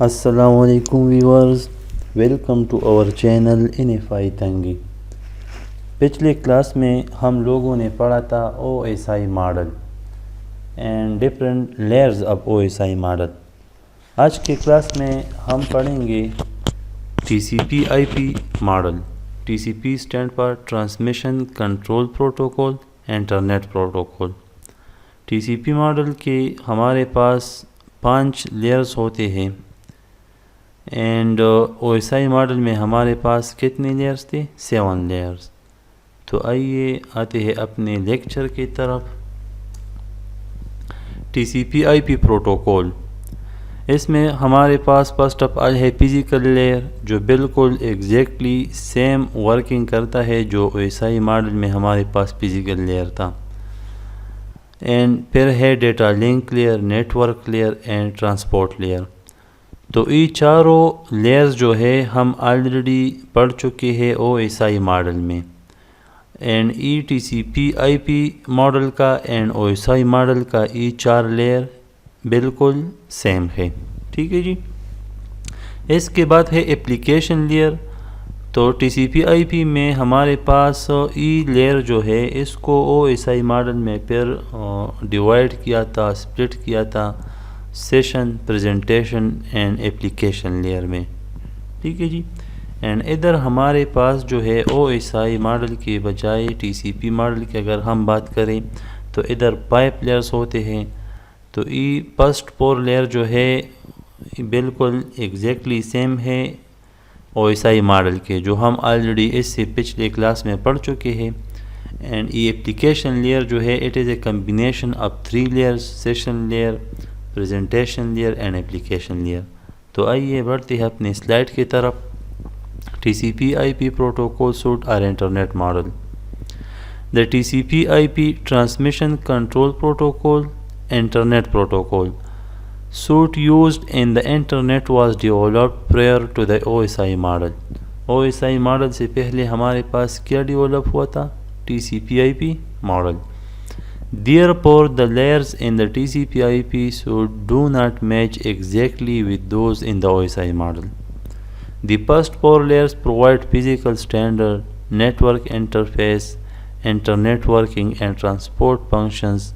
السلام علیکم viewers, welcome to our channel انفائی تنگی۔ پچھلے کلاس میں ہم لوگوں نے پڑھا تھا O S I model and different layers of O S I model. آج کے کلاس میں ہم پڑھیں گے T C P I P model. T C P stand پر transmission control protocol, internet protocol. T C P model کے ہمارے پاس 5 لیئرز ہوتے ہیں and O S I model میں ہمارے پاس کتنے لیئرز تھے؟ 7 لیئرز۔ تو آئیے آتے ہیں اپنے لیکچر کی طرف۔ T C P I P protocol, اس میں ہمارے پاس فرسٹ آف آل ہے فزیکل لیئر، جو بالکل ایگزیکٹلی سیم ورکنگ کرتا ہے جو او ایس آئی ماڈل میں ہمارے پاس فزیکل لیئر تھا۔ اینڈ پھر ہے data link layer, network layer and transport layer. تو یہ چاروں لیئرز جو ہے ہم آلریڈی پڑھ چکے ہیں او ایس آئی ماڈل میں، اینڈ ای T C P I P model کا and O S I model کا یہ 4 لیئر بالکل سیم ہے، ٹھیک ہے جی۔ اس کے بعد ہے اپلیکیشن لیئر۔ تو ٹی سی پی آئی پی میں ہمارے پاس ای لیئر جو ہے اس کو او ایس آئی ماڈل میں پھر ڈیوائڈ کیا تھا، سپلٹ کیا تھا session, presentation and application layer میں، ٹھیک ہے جی۔ اینڈ ادھر ہمارے پاس جو ہے او ایس آئی ماڈل کے بجائے ٹی سی پی ماڈل کی اگر ہم بات کریں تو ادھر پائپ لیئرز ہوتے ہیں۔ تو ای فرسٹ 4 لیئر جو ہے بالکل ایگزیکٹلی سیم ہے او ایس آئی ماڈل کے، جو ہم آلریڈی اس سے پچھلے کلاس میں پڑھ چکے ہیں۔ اینڈ ای اپلیکیشن لیئر جو ہے it is a combination of 3 layers, session layer, presentation layer and application layer. تو آئیے بڑھتے ہیں اپنے سلائڈ کی طرف۔ T C P I P protocol suite اور internet model. The TCP/IP transmission control protocol, internet protocol, suite used in the internet was developed prior to the OSI model. OSI model سے پہلے ہمارے پاس کیا develop ہوا تھا؟ TCP/IP model. Therefore, the layers in the TCP/IP suite do not match exactly with those in the OSI model. The first 4 layers provide physical standard, network interface, internetworking and transport functions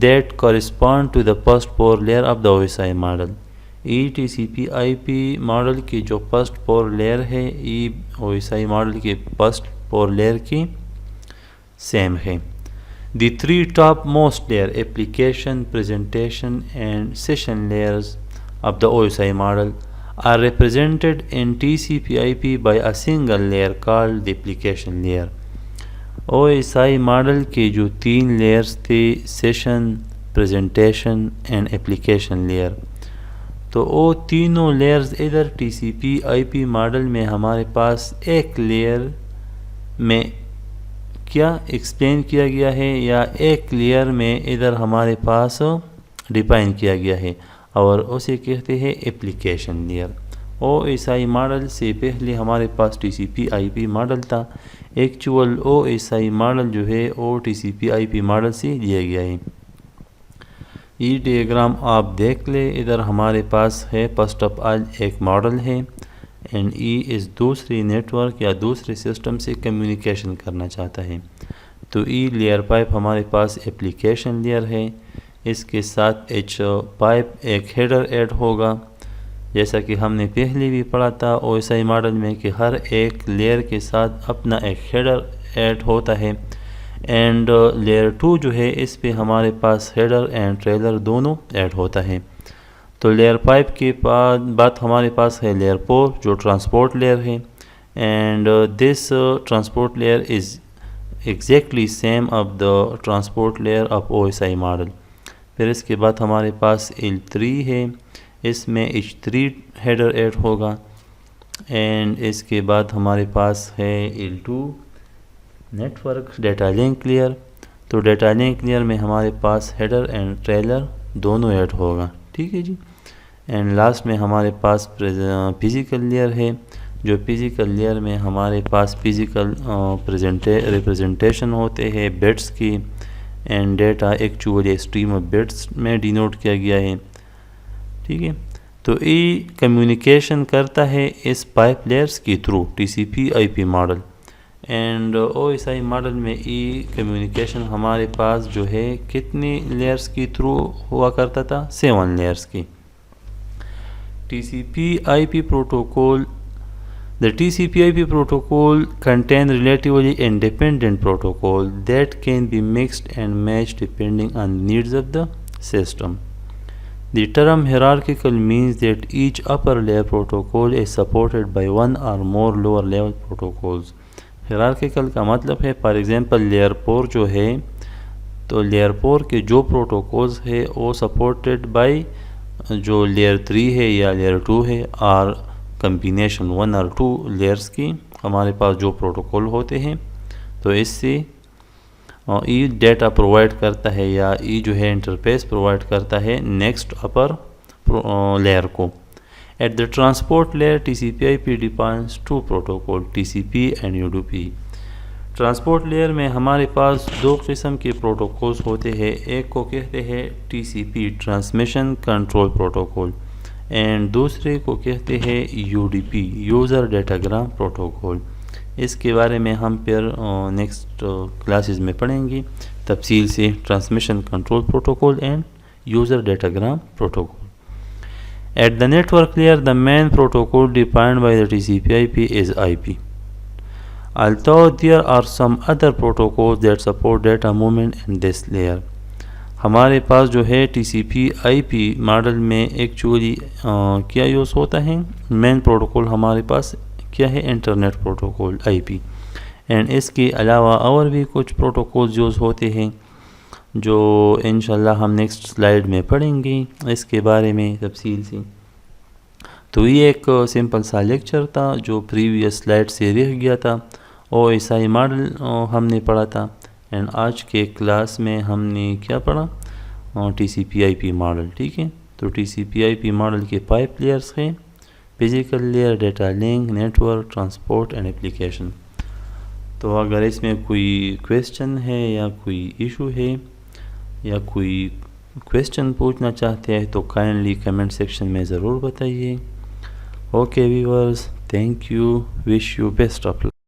that correspond to the first 4 layer of the OSI model. TCP/IP model کی جو first 4 layer ہے یہ OSI model کے first 4 layer کی same ہے۔ The 3 top most layer application, presentation and session layers of the OSI model are represented in TCP/IP by a single layer called the application layer. O S I model کے جو 3 layers تھے، session, presentation and application layer, تو وہ تینوں layers ادھر T C P I P model میں ہمارے پاس ایک لیئر میں کیا ایکسپلین کیا گیا ہے، یا ایک لیئر میں ادھر ہمارے پاس ڈیفائن کیا گیا ہے، اور اسے کہتے ہیں application layer. O S I model سے پہلے ہمارے پاس T C P I P model تھا۔ Actual O S I model جو ہے O T C P I P model سے لیا گیا ہے۔ یہ ڈیاگرام آپ دیکھ لیں، ادھر ہمارے پاس ہے فرسٹ آف آل ایک ماڈل ہے اینڈ ای اس دوسری نیٹ ورک یا دوسرے سسٹم سے کمیونیکیشن کرنا چاہتا ہے۔ تو ای لیئر پائپ ہمارے پاس اپلیکیشن لیئر ہے، اس کے ساتھ ایچ پائپ ایک ہیڈر ایڈ ہوگا، جیسا کہ ہم نے پہلے بھی پڑھا تھا او ایس آئی ماڈل میں کہ ہر ایک لیئر کے ساتھ اپنا ایک ہیڈر ایڈ ہوتا ہے۔ اینڈ لیئر 2 جو ہے اس پہ ہمارے پاس ہیڈر اینڈ ٹریلر دونوں ایڈ ہوتا ہے۔ تو لیئر 5 کے بعد ہمارے پاس ہے لیئر 4 جو ٹرانسپورٹ لیئر ہے، and this transport layer is exactly same of the transport layer of O S I model. پھر اس کے بعد ہمارے پاس L3 ہے، اس میں H3 ہیڈر ایڈ ہوگا، اینڈ اس کے بعد ہمارے پاس ہے L2 network data link layer. تو ڈیٹا لنک لیئر میں ہمارے پاس ہیڈر اینڈ ٹریلر دونوں ایڈ ہوگا، ٹھیک ہے جی۔ اینڈ لاسٹ میں ہمارے پاس فزیکل لیئر ہے، جو فزیکل لیئر میں ہمارے پاس فزیکل ریپرزنٹیشن ہوتے ہیں بٹس کی، and data actually stream of bits میں ڈینوٹ کیا گیا ہے، ٹھیک ہے۔ تو ای کمیونیکیشن کرتا ہے اس پائپ لیئرس کے through T C P I P model. And O S I model میں ای کمیونیکیشن ہمارے پاس جو ہے کتنی لیئرس کی تھرو ہوا کرتا تھا؟ 7 لیئرس کی. TCP IP protocol. The TCP IP protocol contains relatively independent protocol that can be mixed and matched depending on the needs of the system. The term hierarchical means that each upper layer protocol is supported by one or more lower level protocols. hierarchical کا مطلب ہے for example layer 4 جو ہے تو layer 4 کے جو protocols ہے وہ سپورٹڈ بائی جو لیئر 3 ہے یا لیئر 2 ہے اور کمبینیشن 1 اور 2 لیئرس کی ہمارے پاس جو پروٹوکول ہوتے ہیں تو اس سے ای ڈیٹا پرووائڈ کرتا ہے یا ای جو ہے انٹرفیس پرووائڈ کرتا ہے نیکسٹ اپر لیئر کو. At the transport layer, TCP/IP defines 2 protocols, TCP and UDP. Transport layer میں ہمارے پاس 2 قسم کے پروٹوکولز ہوتے ہیں. ایک کو کہتے ہیں TCP transmission control protocol and دوسرے کو کہتے ہیں UDP یوزر ڈیٹاگرام پروٹوکول. اس کے بارے میں ہم پھر نیکسٹ کلاسز میں پڑھیں گے تفصیل سے transmission control protocol and user datagram protocol. At the network layer, the main protocol defined by the TCP/IP is IP. Although there are some other protocols that support data movement in this layer. ہمارے پاس جو ہے TCP/IP model میں actually کیا use ہوتا ہے؟ مین protocol ہمارے پاس کیا ہے؟ Internet protocol IP. اینڈ اس کے علاوہ اور بھی کچھ پروٹوکولز یوز ہوتے ہیں جو انشاءاللہ ہم نیکسٹ سلائیڈ میں پڑھیں گے اس کے بارے میں تفصیل سے. تو یہ ایک سمپل سا لیکچر تھا جو پریویس سلائیڈ سے رہ گیا تھا. او ایس آئی ماڈل ہم نے پڑھا تھا اینڈ آج کے کلاس میں ہم نے کیا پڑھا؟ TCP/IP model. ٹھیک ہے، تو TCP/IP ماڈل کے 5 لیئرس ہیں: physical layer, data link, network, transport and application. تو اگر اس میں کوئی کویسچن ہے یا کوئی ایشو ہے یا کوئی کویسچن پوچھنا چاہتے ہیں تو کائنڈلی کمنٹ سیکشن میں ضرور بتائیے. Okay viewers, thank you, wish you best of look.